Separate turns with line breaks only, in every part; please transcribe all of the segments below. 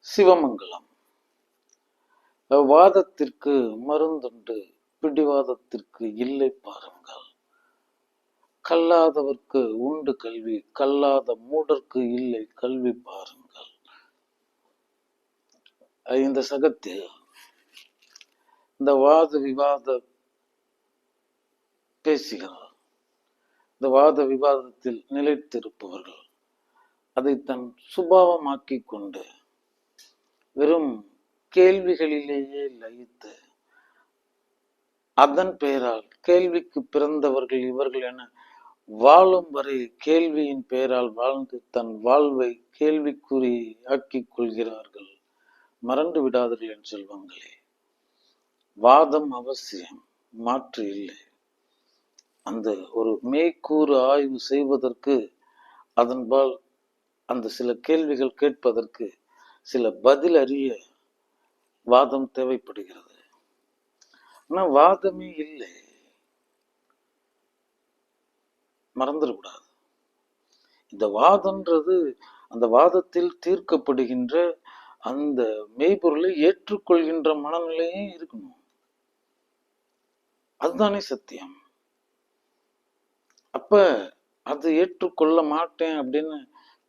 சிவமங்கலம். வாதத்திற்கு மருந்துண்டு, பிடிவாதத்திற்கு இல்லை பாருங்கள். கல்லாதவர்க்கு உண்டு கல்வி, கல்லாத மூடர்க்கு இல்லை கல்வி பாருங்கள். இந்த சகத்தில் இந்த வாத விவாத பேசுகிறார். இந்த வாத விவாதத்தில் நிலைத்திருப்பவர்கள் அதை தன் சுபாவமாக்கி கொண்டு வெறும் கேள்விகளிலேயே லயித்து அதன் பெயரால் கேள்விக்கு பிறந்தவர்கள் இவர்கள் என வாழும் வரை கேள்வியின் பெயரால் வாழ்ந்து தன் வாழ்வை கேள்விக்குறி ஆக்கிக் கொள்கிறார்கள். மறந்து விடாதீர்கள் என் செல்வங்களே. வாதம் அவசியம், மாற்று இல்லை. அந்த ஒரு மேற்கூறு ஆய்வு செய்வதற்கு, அதன்பால் அந்த சில கேள்விகள் கேட்பதற்கு சில பதில் அறிய வாதம் தேவைப்படுகிறது. ஆனா வாதமே இல்லை, மறந்துடக்கூடாது. இந்த வாதம்ன்றது அந்த வாதத்தில் தீர்க்கப்படுகின்ற அந்த மெய்ப்பொருளை ஏற்றுக்கொள்கின்ற மனநிலையே இருக்கணும். அதுதானே சத்தியம். அப்ப அதை ஏற்றுக்கொள்ள மாட்டேன் அப்படின்னு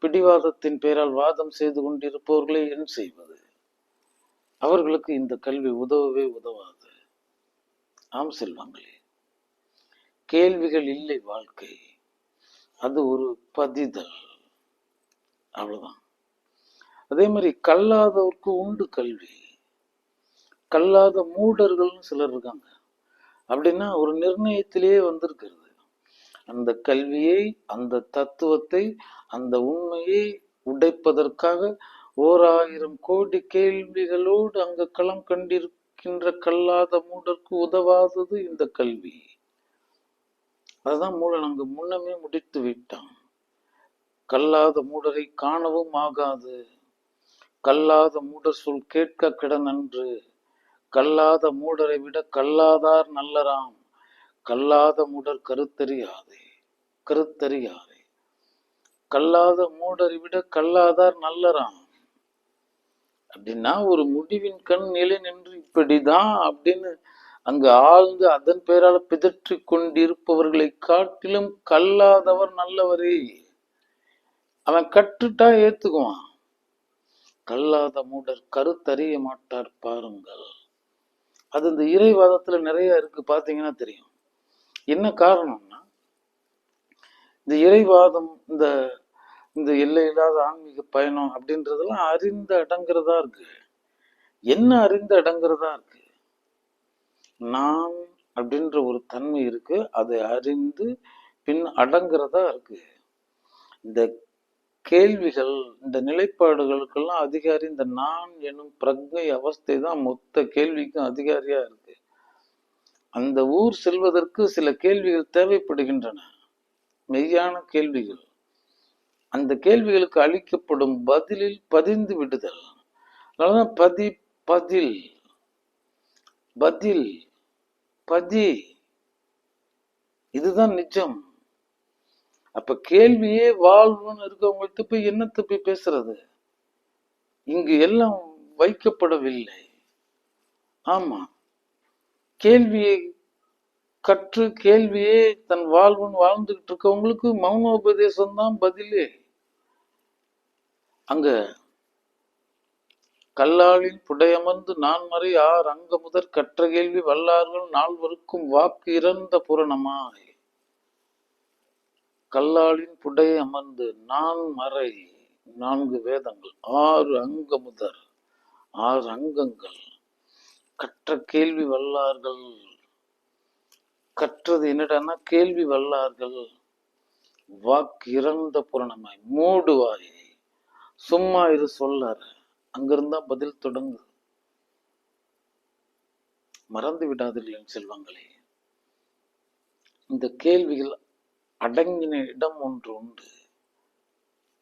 பிடிவாதத்தின் பெயரால் வாதம் செய்து கொண்டிருப்பவர்களை என்ன செய்வது? அவர்களுக்கு இந்த கல்வி உதவவே உதவாது. ஆம் செல்வங்களே, கேள்விகள் இல்லை வாழ்க்கை, அது ஒரு பதிதல், அவ்வளவுதான். அதே மாதிரி கல்லாதவர்க்கு உண்டு கல்வி, கல்லாத மூடர்கள்னு சிலர் இருக்காங்க. அப்படின்னா ஒரு நிர்ணயத்திலேயே வந்திருக்கிறது. அந்த கல்வியை, அந்த தத்துவத்தை, அந்த உண்மையை உடைப்பதற்காக 1000 கோடி கேள்விகளோடு அங்கு களம் கண்டிருக்கின்ற கல்லாத மூடருக்கு உதவாதது இந்த கல்வி. அதுதான் மூலன் அங்கு முன்னமே முடித்து விட்டான். கல்லாத மூடரை காணவும் ஆகாது, கல்லாத மூடர் சொல் கேட்க கிட நன்று, கல்லாத மூடரை விட கல்லாதார் நல்லராம், கல்லாத மூடர் கருத்தறியாதே கருத்தறியாதே, கல்லாத மூடரை விட கல்லாதார் நல்லராம். அப்படின்னா ஒரு முடிவின் கண் நிலை நின்று இப்படிதான் அப்படின்னு அங்கு ஆழ்ந்து அதன் பெயரால பிதற்றி கொண்டிருப்பவர்களை காட்டிலும் கல்லாதவர் நல்லவரே. அவன் கற்றுட்டா ஏத்துக்குவான். கல்லாத மூடர் கருத்தறிய மாட்டார் பாருங்கள். அது இந்த இறைவாதத்துல நிறைய இருக்கு, பாத்தீங்கன்னா தெரியும். என்ன காரணம்னா, இந்த இறைவாதம், இந்த இந்த எல்லையில்லாத ஆன்மீக பயணம் அப்படின்றதெல்லாம் அறிந்த அடங்குறதா இருக்கு. என்ன அறிந்த அடங்குறதா இருக்கு? நான் அப்படின்ற ஒரு தன்மை இருக்கு, அதை அறிந்து பின் அடங்குறதா இருக்கு. இந்த கேள்விகள், இந்த நிலைப்பாடுகளுக்கெல்லாம் அதிகாரி இந்த நான் எனும் பிரக்ஞை அவஸ்தை தான் மொத்த கேள்விக்கும் அதிகாரியா இருக்கு. அந்த ஊர் செல்வதற்கு சில கேள்விகள் தேவைப்படுகின்றன, மெய்யான கேள்விகள். அந்த கேள்விகளுக்கு அளிக்கப்படும் பதிலில் பதிந்து விடுதல். அதனாலதான் பதில் பதில் பதி, இதுதான் நிஜம். அப்ப கேள்வியே வாழ்வுன்னு இருக்கவங்கள்ட்ட போய் என்னத்தை போய் பேசுறது? இங்கு எல்லாம் வைக்கப்படவில்லை. ஆமா, கேள்வியை கற்று கேள்வியே தன் வாழ்வுன்னு வாழ்ந்துகிட்டு இருக்கவங்களுக்கு மௌனோபதேசம் தான் பதிலே. அங்க கல்லாளின் புடையமர்ந்து நான் மறை ஆர் அங்க முதற் கற்ற கேள்வி வல்லார்கள் நால்வருக்கும் வாக்கு இறந்த பூரணமாய். கல்லாளின் புடை அமர்ந்து நான் மறை, 4 வேதங்கள், 6 அங்க முதற் 6 அங்கங்கள், கற்ற கேள்வி வல்லார்கள். கற்றது என்னடான்னா கேள்வி வல்லார்கள், வாக்கு இறந்த பூரணமாய். மூடுவாய், சும்மா இரு சொல்லார. அங்கிருந்தா பதில் தொடங்குது. மறந்து விடாதீர்கள் என் செல்வங்களே. இந்த கேள்விகள் அடங்கின இடம் ஒன்று உண்டு,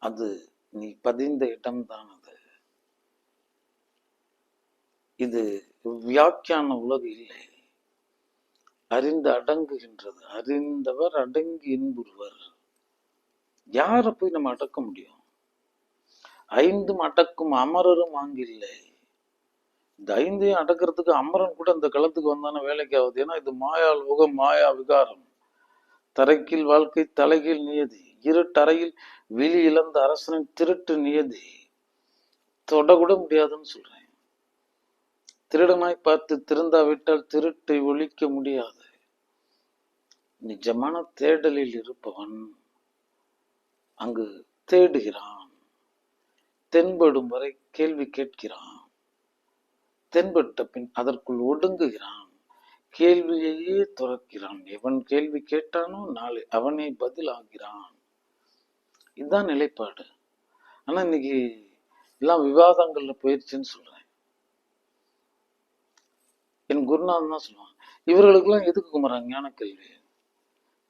அது நீ பதிந்த இடம்தான். அது இது வியாக்கியான உலகு இல்லை, அறிந்து அடங்குகின்றது. அறிந்தவர் அடங்கி இன்புறுவர். யாரை போய் நம்ம அடக்க முடியும்? ஐந்தும் அடக்கும் அமரரும் ஆங்கில்லை. இந்த ஐந்தையும் அடக்கிறதுக்கு அமரன் கூட இந்த களத்துக்கு வந்தானே வேலைக்கு ஆகுது. ஏன்னா இது மாயா லோகம், மாயா விகாரம். தரைக்கீழ் வாழ்க்கை, தலைகீழ் நியதி. இருட்டறையில் விழி இழந்த அரசனின் திருட்டு நியதி. தொடக்கூட முடியாதுன்னு சொல்றேன். திருடனாய் பார்த்து திருந்தாவிட்டால் திருட்டை ஒழிக்க முடியாது. நிஜமான தேடலில் இருப்பவன் அங்கு தேடுகிறான். தென்படும் வரை கேள்வி கேட்கிறான். தென்பட்ட பின் அதற்குள் ஒடுங்குகிறான். கேள்வியையே துறக்கிறான். எவன் கேள்வி கேட்டானோ நாளை அவனே பதில் ஆகிறான். இதுதான் நிலைப்பாடு. ஆனா இன்னைக்கு எல்லாம் விவாதங்கள்ல போயிடுச்சுன்னு சொல்றேன். என் குருநாதன் தான் சொல்லுவான், இவர்களுக்கெல்லாம் எதுக்கு குமரா ஞான கேள்வி?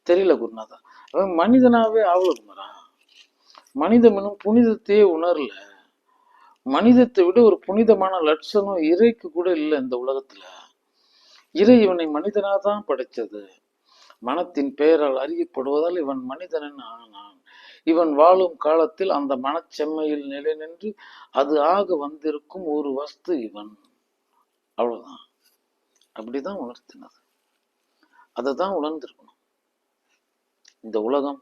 தெரியல குருநாதா. அவன் மனிதனாவே ஆவல குமரா. மனிதனும் புனிதத்தையே உணரல. மனிதத்தை விட ஒரு புனிதமான லட்சணம் இறைக்கு கூட இல்லை இந்த உலகத்துல. இறை இவனை மனிதனாதான் படைச்சது. மனத்தின் பெயரால் அறியப்படுவதால் இவன் மனிதன் ஆனான். இவன் வாழும் காலத்தில் அந்த மனச்செம்மையில் நிலை நின்று அது ஆக வந்திருக்கும் ஒரு வஸ்து இவன். அவ்வளவுதான். அப்படிதான் உணர்த்தினது. அதை தான் உணர்ந்திருக்கணும். இந்த உலகம்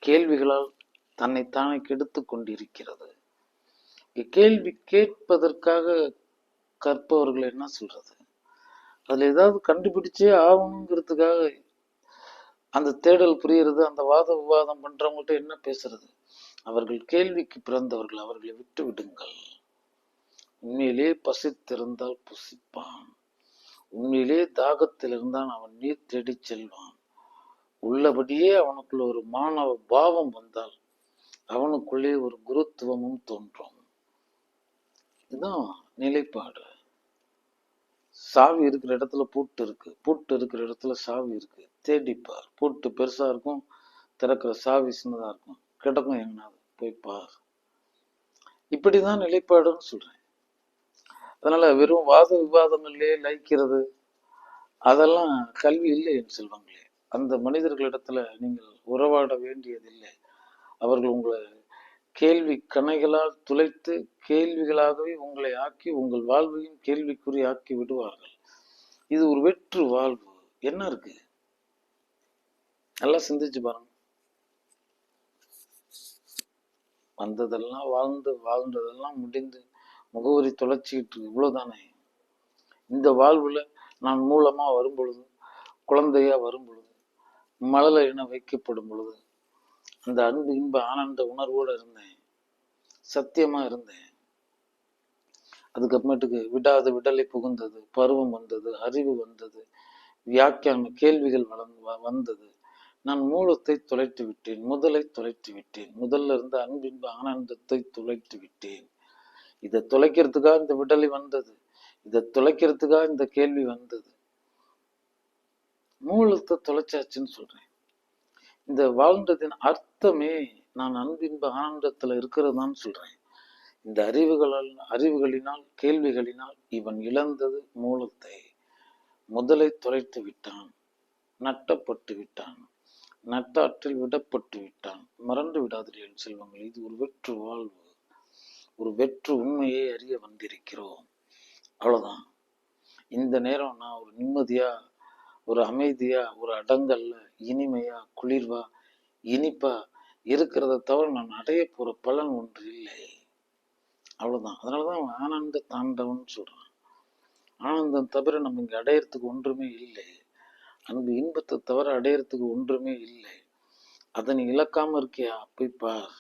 கேள்விகளால் தன்னைத்தானே கெடுத்து கொண்டிருக்கிறது. கேள்வி கேட்பதற்காக கற்பவர்கள் என்ன சொல்றது? அதுல ஏதாவது கண்டுபிடிச்சே ஆகணுங்கிறதுக்காக அந்த தேடல் புரியுறது. அந்த வாத விவாதம் பண்றவங்கள்ட்ட என்ன பேசுறது? அவர்கள் கேள்விக்கு பிறந்தவர்கள், அவர்களை விட்டு விடுங்கள். உண்மையிலே பசித்திருந்தால் புசிப்பான். உண்மையிலே தாகத்தில் இருந்தால் அவன் நீர் தேடி செல்வான். உள்ளபடியே அவனுக்குள்ள ஒரு மாணவ பாவம் வந்தால் அவனுக்குள்ளே ஒரு குருத்துவமும் தோன்றும். இதுதான் நிலைப்பாடு. சாவி இருக்கிற இடத்துல பூட்டு இருக்கு, பூட்டு இருக்கிற இடத்துல சாவி இருக்கு. தேடிப்பார். பூட்டு பெருசா இருக்கும், திறக்கிற சாவி சின்னதா இருக்கும். கிடக்கும் எங்கனாவது போய் பார். இப்படிதான் நிலைப்பாடுன்னு சொல்றேன். அதனால வெறும் வாத விவாதங்கள்லயே லயிக்கிறது அதெல்லாம் கல்வி இல்லை என் செல்வங்களே. அந்த மனிதர்களிடத்துல நீங்கள் உறவாட வேண்டியதில்லை. அவர்கள் உங்களை கேள்வி கணைகளால் துளைத்து கேள்விகளாகவே உங்களை ஆக்கி உங்கள் வாழ்வையும் கேள்விக்குறி ஆக்கி விடுவார்கள். இது ஒரு வெற்று வாழ்வு. என்ன இருக்கு? நல்லா சிந்திச்சு பாருங்க. வந்ததெல்லாம் வாழ்ந்து வாழ்ந்ததெல்லாம் முடிந்து முகவரி தொலைச்சிக்கிட்டு இருக்கு. இவ்வளவுதானே இந்த வாழ்வுல. நான் மூலமா வரும் பொழுது, குழந்தையா வரும் பொழுது, மழலை என வைக்கப்படும் பொழுது அந்த அன்பு இன்ப ஆனந்த உணர்வோடு இருந்தேன். சத்தியமா இருந்தேன். அதுக்கப்புறமேட்டுக்கு விடாத விடலை புகுந்தது, பருவம் வந்தது, அறிவு வந்தது, வியாக்கியான கேள்விகள் வந்தது. நான் மூலத்தை தொலைத்து விட்டேன், முதலை தொலைத்து விட்டேன். முதல்ல இருந்த அன்பின்ப ஆனந்தத்தை தொலைத்து விட்டேன். இதை தொலைக்கிறதுக்காக இந்த விடலை வந்தது. இதை தொலைக்கிறதுக்காக இந்த கேள்வி வந்தது. மூலத்தை தொலைச்சாச்சுன்னு சொல்றேன். இந்த வாழ்ந்ததின் அர்த்தமே நான் அன்பின்ப ஆனந்தத்துல இருக்கிறதான்னு சொல்றேன். இந்த அறிவுகளினால் கேள்விகளினால் இவன் இழந்தது மூலத்தை. முதலை தொலைத்து விட்டான், நட்டப்பட்டு விட்டான், நட்டாற்றில் விடப்பட்டு விட்டான். மறந்து விடாதீர்கள் செல்வங்கள். இது ஒரு வெற்று வாழ்வு. ஒரு வெற்று உண்மையை அறிய வந்திருக்கிறோம். அவ்வளவுதான். இந்த நேரம் நான் ஒரு நிம்மதியா, ஒரு அமைதியா, ஒரு அடங்கல்ல, இனிமையா, குளிர்வா, இனிப்பா இருக்கிறத தவிர நான் அடைய போற பலன் ஒன்று இல்லை. அவ்வளவுதான். அதனாலதான் அவன் ஆனந்த தாண்டவன் சொல்றான். ஆனந்தம் தவிர நம்ம இங்க அடையறதுக்கு ஒன்றுமே இல்லை. அன்பு இன்பத்தை தவிர அடையறதுக்கு ஒன்றுமே இல்லை. அதை நீ இழக்காம இருக்கியா? போய் பார்.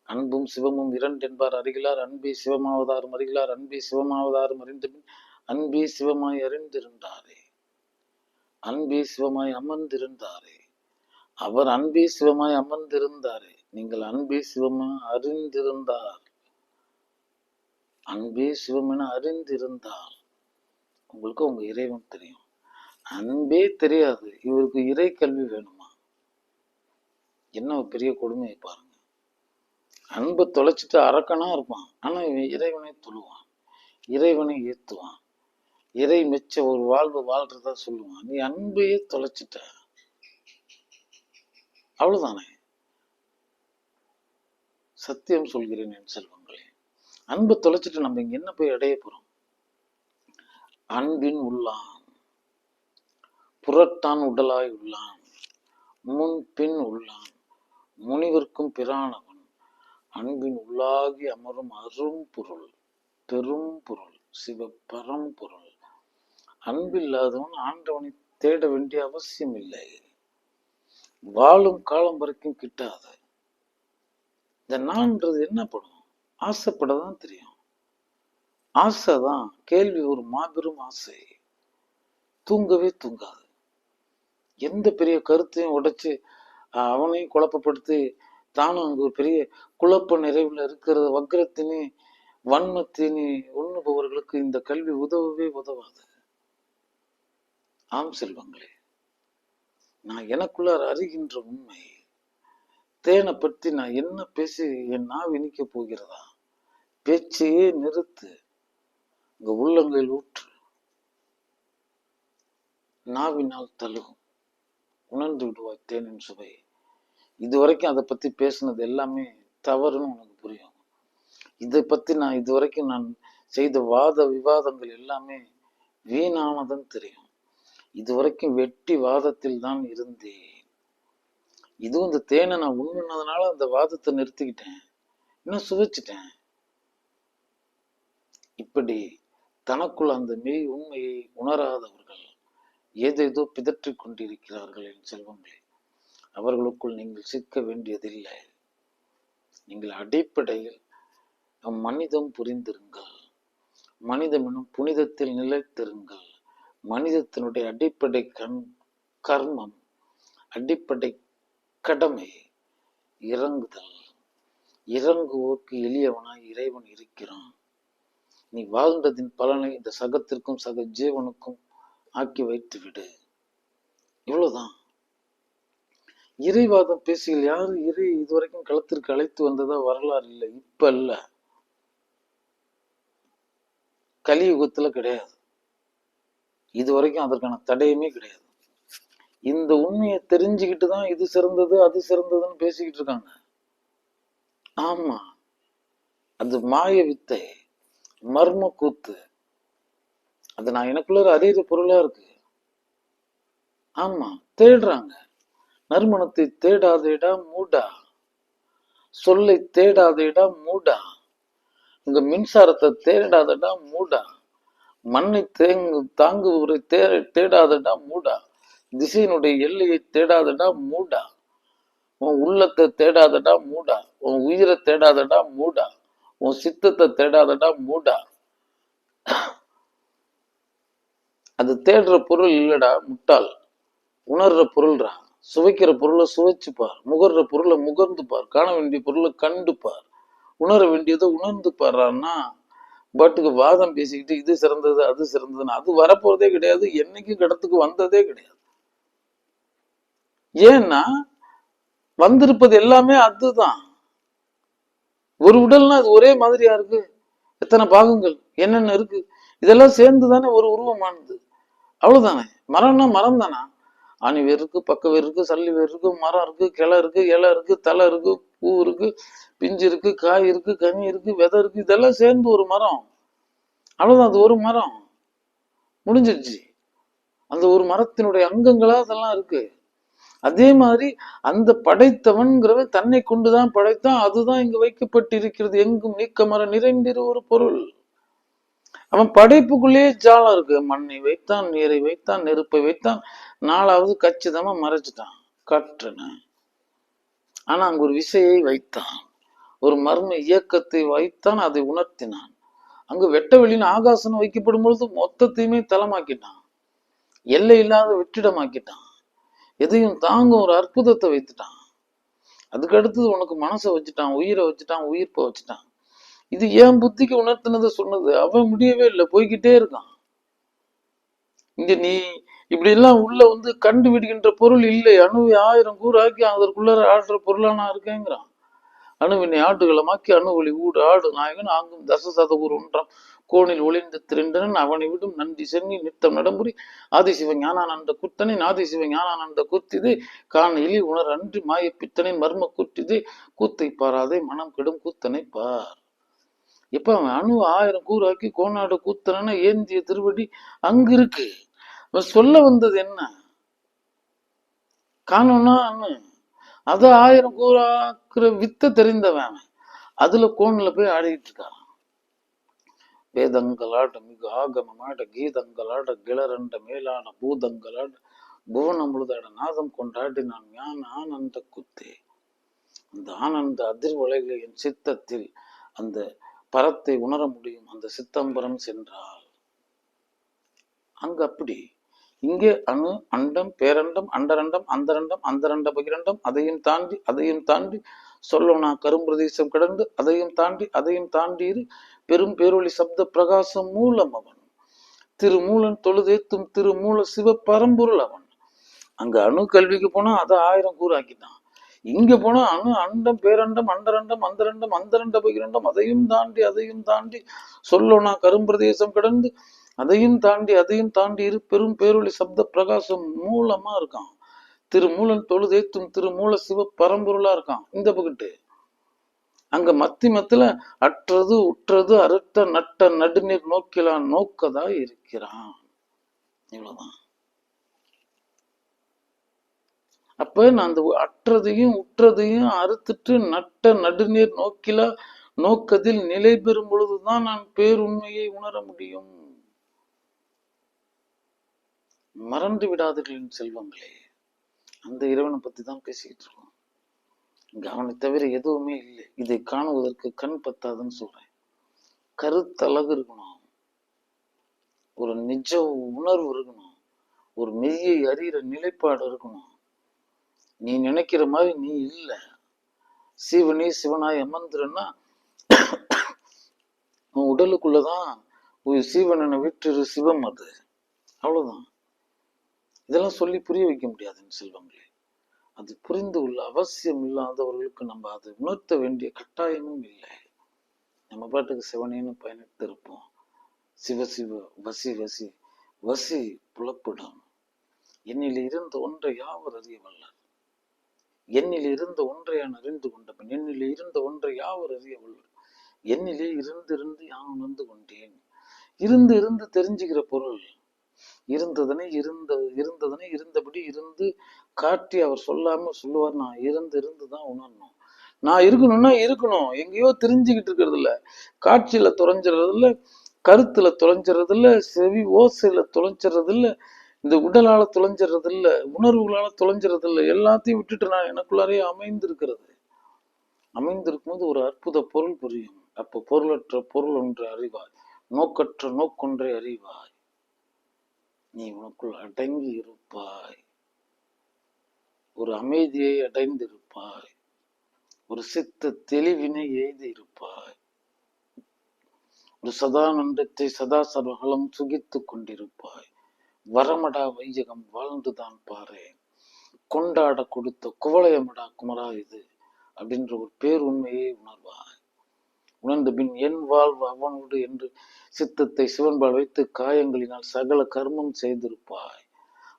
அன்பும் சிவமும் இரண்டு என்பார் அறிகிறார். அன்பே சிவமாவதாரும் அறிகிறார். அன்பே சிவமாவதாரும் அறிந்தபின் அன்பே சிவமாய் அறிந்திருந்தாரே. அன்பே சிவமாய் அமர்ந்திருந்தாரே. அவர் அன்பே சிவமாய் அமர்ந்திருந்தாரே. நீங்கள் அன்பே சிவமா அறிந்திருந்தார். அன்பே சிவம் என அறிந்திருந்தால் உங்களுக்கு உங்க இறைவன் தெரியும். அன்பே தெரியாது, இவருக்கு இறை கல்வி வேணுமா? என்ன பெரிய கொடுமையை பாருங்க. அன்பை தொலைச்சிட்டு அரக்கனா இருப்பான், ஆனா இவன் இறைவனை தொழுவான், இறைவனை ஏத்துவான், இறை மெச்ச ஒரு வாழ்வு வாழ்றதா சொல்லுவான். நீ அன்பையே தொலைச்சிட்ட. அவ்வளவுதானே. சத்தியம் சொல்கிறேன் என் செல்வங்களே, அன்பை தொலைச்சிட்டு நம்ம இங்க என்ன போய் அடைய போறோம்? அன்பின் உள்ளான் புறத்தான் உடலாய் உள்ளான், முன் பின் உள்ளான், முனிவர்க்கும் பிரானவன், அன்பின் உள்ளாகி அமரும் அரும் பொருள், பெரும் பொருள், சிவ பரம்பொருள். அன்பில்லாதவன் ஆண்டவனை தேட வேண்டிய அவசியம் இல்லை. வாழும் காலம் வரைக்கும் கிட்டாது. இந்த நான்ன்றது என்ன படும்? ஆசைப்படதான் தெரியும். ஆசைதான். கேள்வி ஒரு மாபெரும் ஆசை. தூங்கவே தூங்காது. எந்த பெரிய கருத்தையும் உடைச்சு அவனையும் குழப்பப்படுத்தி தானும் அங்கு ஒரு பெரிய குழப்ப நிறைவுல இருக்கிற வக்ரத்தினே வன்மத்தினே உண்ணுபவர்களுக்கு இந்த கல்வி உதவவே உதவாது. ஆம் செல்வங்களே, நான் எனக்குள்ள அறிகின்ற உண்மை, தேனை பற்றி நான் என்ன பேசி என் நாவு இனிக்க போகிறதா? பேச்சையே நிறுத்து, உங்க உள்ளங்கையில் ஊற்று, நாவினால் தழுகும், உணர்ந்து விடுவாய் தேனின் சுவை. இதுவரைக்கும் அதை பத்தி பேசினது எல்லாமே தவறுன்னு உனக்கு புரியும். இதை பத்தி நான் இதுவரைக்கும் நான் செய்த வாத விவாதங்கள் எல்லாமே வீணானதுன்னு தெரியும். இதுவரைக்கும் வெட்டி வாதத்தில் தான் இருந்தேன். இதுவும் இந்த தேனை நான் உண்மைனதுனால அந்த வாதத்தை நிறுத்திக்கிட்டேன், இன்னும் சுவைச்சிட்டேன். இப்படி தனக்குள் அந்த மெய் உண்மையை உணராதவர்கள் ஏதேதோ பிதற்றிக் கொண்டிருக்கிறார்கள் என் செல்வங்களே. அவர்களுக்குள் நீங்கள் சிக்க வேண்டியதில்லை. நீங்கள் அடிப்படையில் மனிதம் புரிந்திருங்கள், மனிதம் எனும் புனிதத்தில் நிலைத்திருங்கள். மனிதத்தினுடைய அடிப்படை கர்மம், அடிப்படை கடமை இறங்குதல். இறங்குவோர்க்கு எளியவனாய் இறைவன் இருக்கிறான். நீ வாழ்ந்ததின் பலனை இந்த சகத்திற்கும் சக ஜீவனுக்கும் ஆக்கி வைத்து விடு. இவ்வளவுதான். இறைவாதம் பேசுகள் யாரு இறை இதுவரைக்கும் களத்திற்கு அழைத்து வந்ததா வரலாறு இல்லை. இப்ப இல்ல, கலியுகத்துல கிடையாது. இதுவரைக்கும் அதற்கான தடையுமே கிடையாது. இந்த உண்மையை தெரிஞ்சுக்கிட்டு தான் இது சிறந்தது அது சிறந்ததுன்னு பேசிக்கிட்டு இருக்காங்க. ஆமா, அது மாய வித்தை, மர்ம கூத்து. அது நான் எனக்குள்ள அறிகிற பொருளா இருக்கு. ஆமா, தேடுறாங்க. நறுமணத்தை தேடாதேடா மூடா, சொல்லை தேடாதேடா மூடா, உங்க மின்சாரத்தை தேடாதடா மூடா, மண்ணை தாங்குவரை தேடாதடா மூடா, திசையினுடைய எல்லையை தேடாதடா மூடா, உன் உள்ளத்தை தேடாதடா மூடா, உன் உயிரை தேடாதடா மூடா, உன் சித்தத்தை தேடாதடா மூடா. அது தேடுற பொருள் இல்லடா முட்டாள், உணர்ற பொருள்ரா. சுவைக்கிற பொருளை சுவைச்சு பார், முகர்ற பொருளை முகர்ந்து பார், காண வேண்டிய பொருளை கண்டு பார், உணர வேண்டியதை உணர்ந்து பாடுறான்னா பாட்டுக்கு வாதம் பேசிக்கிட்டு இது சிறந்தது அது சிறந்ததுன்னு அது வரப்போறதே கிடையாது. என்னைக்கும் கடத்துக்கு வந்ததே கிடையாது. ஏன்னா வந்திருப்பது எல்லாமே அதுதான். ஒரு உடல்னா அது ஒரே மாதிரியா இருக்கு? எத்தனை பாகங்கள் என்னென்ன இருக்கு? இதெல்லாம் சேர்ந்துதானே ஒரு உருவமானது. அவ்வளவுதானே. மரம்னா மரம் தானா? ஆணி வேர் இருக்கு, பக்க வேர் இருக்கு, சல்லி வேர் இருக்கு, மரம் இருக்கு, கிளை இருக்கு, இலை இருக்கு, தலை இருக்கு, பூ இருக்கு, பிஞ்சு இருக்கு, காய் இருக்கு, கனி இருக்கு, விதை இருக்கு. இதெல்லாம் சேர்ந்து ஒரு மரம். அவ்வளவுதான், அது ஒரு மரம். முடிஞ்சிருச்சு. அந்த ஒரு மரத்தினுடைய அங்கங்களா அதெல்லாம் இருக்கு. அதே மாதிரி அந்த படைத்தவன்கிறவன் தன்னை கொண்டுதான் படைத்தான். அதுதான் இங்கு வைக்கப்பட்டிருக்கிறது. எங்கும் நீக்கமர நிறைந்திரு ஒரு பொருள். அவன் படைப்புக்குள்ளேயே ஜாலம் இருக்கு. மண்ணை வைத்தான், நீரை வைத்தான், நெருப்பை வைத்தான், நாலாவது கச்சிதமா மறைச்சிட்டான் கற்றன. ஆனா அங்க ஒரு விசையை வைத்தான், ஒரு மர்ம இயக்கத்தை வைத்தான், அதை உணர்த்தினான். அங்கு வெட்ட வெளியின் ஆகாசனம் வைக்கப்படும் பொழுது மொத்தத்தையுமே தளமாக்கிட்டான், எல்லை இல்லாத வெற்றிடமாக்கிட்டான், எதையும் தாங்க ஒரு அற்புதத்தை வைத்துட்டான். அதுக்கு அடுத்தது உனக்கு மனசை வச்சுட்டான், உயிரை வச்சுட்டான், உயிர்ப்பை வச்சுட்டான். இது ஏன் புத்திக்கு உணர்த்தினதை சொன்னது. அவன் முடியவே இல்லை, போய்கிட்டே இருக்கான். இங்க நீ இப்படி எல்லாம் உள்ள கண்டுபிடிக்கின்ற பொருள் இல்லை. அணுவை 1000 கூறாக்கி அதற்குள்ள ஆடுற பொருளா நான் இருக்கேங்கிறான். அணுவினை ஆடுகளமாக்கி அணுவொளி ஊடு ஆடு நாயகன் ஆங்கும் தசசதகுரு ஒன்றாம் கோணில் ஒளிந்து திரண்டனன் அவனை விடும் நன்றி சென்னி நித்தம் நடம்புரி ஆதிசிவ ஞானானந்த குத்தனை ஆதிசிவ ஞானானந்த குத்திது காண எலி உணர் அன்றி மாய பித்தனை மர்ம குத்திது கூத்தை பாராதே மனம் கெடும் கூத்தனை பார். இப்ப அவன் அணு 1000 கூறாக்கி கோநாடு கூத்தன ஏந்திய திருவடி அங்கு இருக்கு. சொல்ல வந்தது என்ன? காணோம்னா அணு அத 1000 கூறாக்குற வித்த தெரிந்தவன் அதுல கோன்ல போய் ஆடிக்கிட்டு இருக்கான். வேதங்களாட மிகு ஆகமமாட கீதங்களாட கிளரண்ட மேலான பூதங்களாட புவனம் முழுதாட நாதம் கொண்டாடி நான் ஞான ஆனந்த குத்தே. அந்த ஆனந்த அதிர்வலைகளை என் சித்தத்தில் அந்த பரத்தை உணர முடியும் அந்த சித்தம்பரம் சென்றால். அங்க அப்படி இங்கே அணு அண்டம் பேரண்டம் அண்டரண்டம் அந்தரண்டம் அந்தரண்ட பகிரண்டம் அதையும் தாண்டி சொல்லோனா கரும்பிரதேசம் கடந்து அதையும் தாண்டி பெரும் பேரொளி சப்த பிரகாசம் மூலம் அவன் திருமூலன் தொழுதேத்தும் திருமூல சிவ பரம்பொருள் அவன். அங்க அணு கல்விக்கு போனா அதை 1000 கூறாக்கிட்டான். இங்க போனா அணு அண்டம் பேரண்டம் அண்டரண்டம் அந்தரண்டம் அந்தரண்ட பகிரண்டம் அதையும் தாண்டி சொல்லோனா கரும்பிரதேசம் கடந்து அதையும் தாண்டி பெரும் பேரொளி சப்த பிரகாசம் மூலமா இருக்கான். திருமூலன் தொழுதேத்தும் திருமூல சிவ பரம்பொருளா இருக்கான் இந்த பகிட்டு. அங்க மத்தில அற்றது உற்றது அறுத்த நட்ட நடுநீர் நோக்கிலான் நோக்கதா இருக்கிறான். இவ்வளவுதான். அப்ப நான் அந்த அற்றதையும் உற்றதையும் அறுத்துட்டு நட்ட நடுநீர் நோக்கிலா நோக்கத்தில் நிலை பெறும் பொழுதுதான் நான் பேருண்மையை உணர முடியும். மறந்து விடாதீர்கள் செல்வங்களே. அந்த இறைவனை பத்தி தான் பேசிக்கிட்டு இருக்கோம். இங்க அவனை தவிர எதுவுமே இல்லை. இதை காணுவதற்கு கண் பத்தாதுன்னு சொல்றேன். கருத்தழகு இருக்கணும், ஒரு நிஜ உணர்வு இருக்கணும், ஒரு மெய்யை அறிகிற நிலைப்பாடு இருக்கணும். நீ நினைக்கிற மாதிரி நீ இல்ல. சிவனே சிவனாய் அமர்ந்துருன்னா உன் உடலுக்குள்ளதான் சீவனனை விட்டுரு சிவம் அது. அவ்வளவுதான். இதெல்லாம் சொல்லி புரிய வைக்க முடியாதுன்னு செல்வங்களே. அது புரிந்து உள்ள அவசியம் இல்லாதவர்களுக்கு நம்ம அதை உணர்த்த வேண்டிய கட்டாயமும் இல்லை. நம்ம பாட்டுக்கு சிவனேன்னு பயணித்து இருப்போம். சிவ சிவ வசி வசி வசி புலப்படும். என்னில் இருந்த ஒன்றை யாவர் அறிய வல்லர். என்னில் இருந்த ஒன்றை நான் அறிந்து கொண்டவன். என்னில் இருந்த ஒன்றை யாவர் அறிய வல்லர். என்னிலே இருந்து யான் உணர்ந்து கொண்டேன். இருந்து தெரிஞ்சுக்கிற பொருள். இருந்ததனை இருந்தபடி இருந்து காட்டி அவர் சொல்லாம சொல்லுவார். நான் இருந்துதான் உணரணும். நான் இருக்கணும்னா இருக்கணும். எங்கேயோ தெரிஞ்சுக்கிட்டு இருக்கிறது இல்ல, காட்சியில தொலைஞ்சிறது இல்ல, கருத்துல தொலைஞ்சிறது இல்ல, செவி ஓசையில தொலைஞ்சிறது இல்ல, இந்த உடலால தொலைஞ்சிறது இல்ல, உணர்வுகளால தொலைஞ்சிறது இல்ல. எல்லாத்தையும் விட்டுட்டு நான் எனக்குள்ளாரே அமைந்திருக்கும் போது ஒரு அற்புத பொருள் புரியும். அப்ப பொருளற்ற பொருள் ஒன்று அறிவாய், நோக்கற்ற நோக்கொன்றை அறிவாய். நீ உனக்குள் அடங்கி இருப்பாய், ஒரு அமைதியை அடைந்திருப்பாய், ஒரு சித்த தெளிவினை எய்தி இருப்பாய், ஒரு சதானந்தத்தை சதா சர்வகாலம் சுகித்து கொண்டிருப்பாய். வரமடா வையகம் வாழ்ந்துதான் பாரு, கொண்டாட கொடுத்த குவளையமடா குமரா இது அப்படின்ற ஒரு பேருண்மையை உணர்வாய். உணர்ந்த பின் என் வாழ்வு அவனோடு என்று சித்தத்தை சிவன்பால் வைத்து காயங்களினால் சகல கர்மம் செய்திருப்பாய்.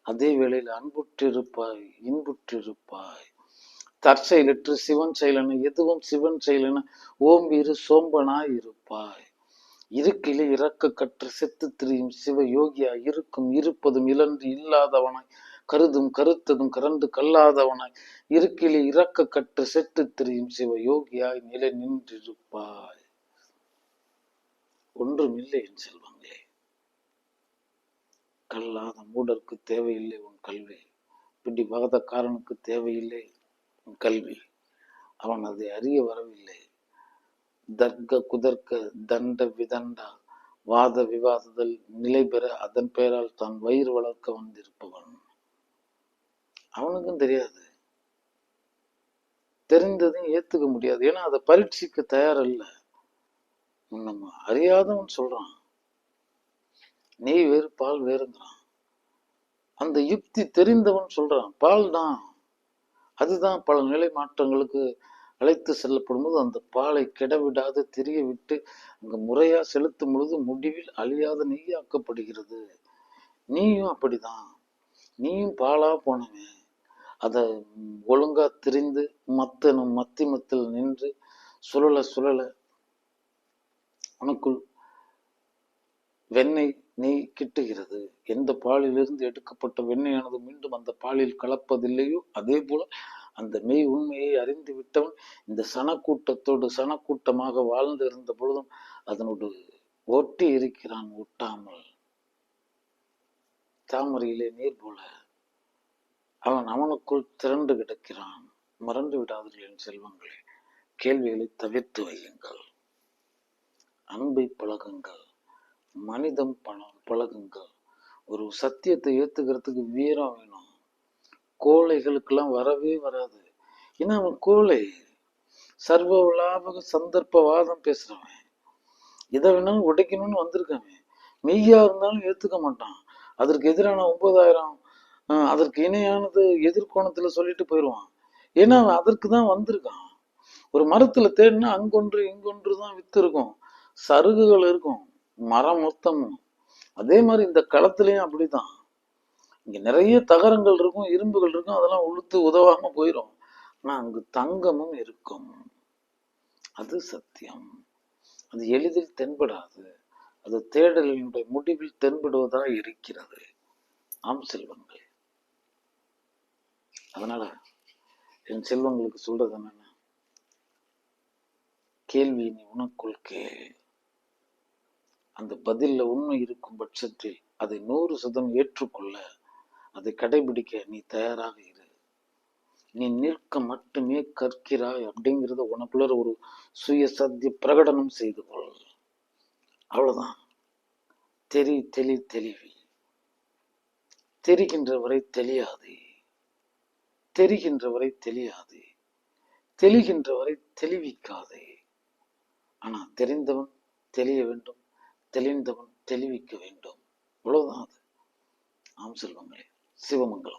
அதே வேளையில் அன்புற்றிருப்பாய், இன்புற்றிருப்பாய். தற்செயலற்று சிவன் செயலென எதுவும் சிவன் செயலென ஓம்பிரு சோம்பனாய் இருப்பாய். இருக்கிலே இறக்க கற்று செத்து திரியும் சிவ யோகியாய் இருக்கும் இருப்பதும் இழந்து இல்லாதவனாய் கருதும் கருத்ததும் கரண்டு கல்லாதவனாய் இருக்கிலே இறக்க கற்று செத்து திரியும் சிவ யோகியாய் நிலை நின்றிருப்பாய். ஒன்றும் இல்லை என் செல்வங்களே. கல்லாத மூடருக்கு தேவையில்லை உன் கல்வி, பிடிவாதக்காரனுக்கு தேவையில்லை உன் கல்வி. அவன் அதை அறிய வரவில்லை. தர்க்க குதர்க்க தண்ட விதண்டா வாத விவாதத்தில் நிலை பெற அதன் பெயரால் தான் வயிறு வளர்க்க வந்திருப்பவன். அவனுக்கும் தெரியாது, தெரிந்ததையும் ஏத்துக்க முடியாது. ஏன்னா அதை பரீட்சிக்க தயாரில்ல. நம்ம அறியாதவன் சொல்றான் நெய் வேறு பால் வேறுங்கிறான். அந்த யுக்தி தெரிந்தவன் சொல்றான் பால் தான், அதுதான் பல நிலை மாற்றங்களுக்கு அழைத்து செல்லப்படும் போது அந்த பாலை கெடவிடாது தெரிய விட்டு அங்க முறையா செலுத்தும் பொழுது முடிவில் அழியாத நெய்யாக்கப்படுகிறது. நீயும் அப்படிதான். நீயும் பாலா போனவன். அதை ஒழுங்கா திரிந்து மத்தனும் மத்தில் நின்று சுழல சுழல உனக்குள் வெண்ணெய் நெய் கிட்டுகிறது. எந்த பாலிலிருந்து எடுக்கப்பட்ட வெண்ணெயானது மீண்டும் அந்த பாலில் கலப்பதில்லையோ அதே போல அந்த மெய் உண்மையை அறிந்து விட்டவன் இந்த சனக்கூட்டமாக வாழ்ந்து இருந்த பொழுதும் அதனோடு ஒட்டி இருக்கிறான். ஒட்டாமல் தாமரையிலே நீர் போல அவனுக்குள் திரண்டு கிடக்கிறான். மறந்து விடாதீர்கள் என் செல்வங்களே. கேள்விகளை தவிர்த்து வையுங்கள். அன்பை பழகுங்கள். மனிதம் பழகுங்கள். ஒரு சத்தியத்தை ஏத்துக்கிறதுக்கு வீரம் வேணும். கோழைகளுக்கெல்லாம் வரவே வராது. ஏன்னா அவன் கோழை. சர்வ லாபக சந்தர்ப்பவாதம் பேசுறவன். இதை வேணாலும் உடைக்கணும்னு வந்திருக்கவன். மெய்யா இருந்தாலும் ஏத்துக்க மாட்டான். அதற்கு எதிரான 9,000 அதற்கு இணையானது எதிர்கோணத்துல சொல்லிட்டு போயிடுவான். ஏன்னா அவன் அதற்கு தான் வந்திருக்கான். ஒரு மரத்துல தேடினா அங்கொன்று இங்கொன்று தான் வித்து இருக்கும், சருகுகள் இருக்கும், மரம் மொத்தமும். அதே மாதிரி இந்த களத்திலையும் அப்படிதான். இங்க நிறைய தகரங்கள் இருக்கும், இரும்புகள் இருக்கும், அதெல்லாம் உளுத்து உதவாம போயிடும். ஆனா அங்கு தங்கமும் இருக்கும். அது சத்தியம். அது எளிதில் தென்படாது. அது தேடலினுடைய முடிவில் தென்படுவதா இருக்கிறது. ஆம் செல்வங்கள். அதனால என் செல்வங்களுக்கு சொல்றது என்னன்னா, கேள்வி நீ உனக்குள் கேள். அந்த பதில்ல உண்மை இருக்கும் பட்சத்தில் அதை 100% ஏற்றுக்கொள்ள, அதை கடைபிடிக்க நீ தயாராக இரு. நீ நிற்க மட்டுமே கற்கிறாய் அப்படிங்கிறத உனக்குள்ள ஒரு சுய சத்திய பிரகடனம் செய்து கொள். அவ்வளவுதான். தெளிவி. தெரிகின்ற வரை தெளியாதே. தெரிகின்ற வரை தெளியாதே. தெளிகின்ற வரை தெளிவிக்காதே. ஆனா தெரிந்தவன் தெளிய வேண்டும், தெளிந்தவன் தெளிவிக்க வேண்டும். அவ்வளவுதான் அது. ஆம் செல்வங்களே. சிவமங்கலம்.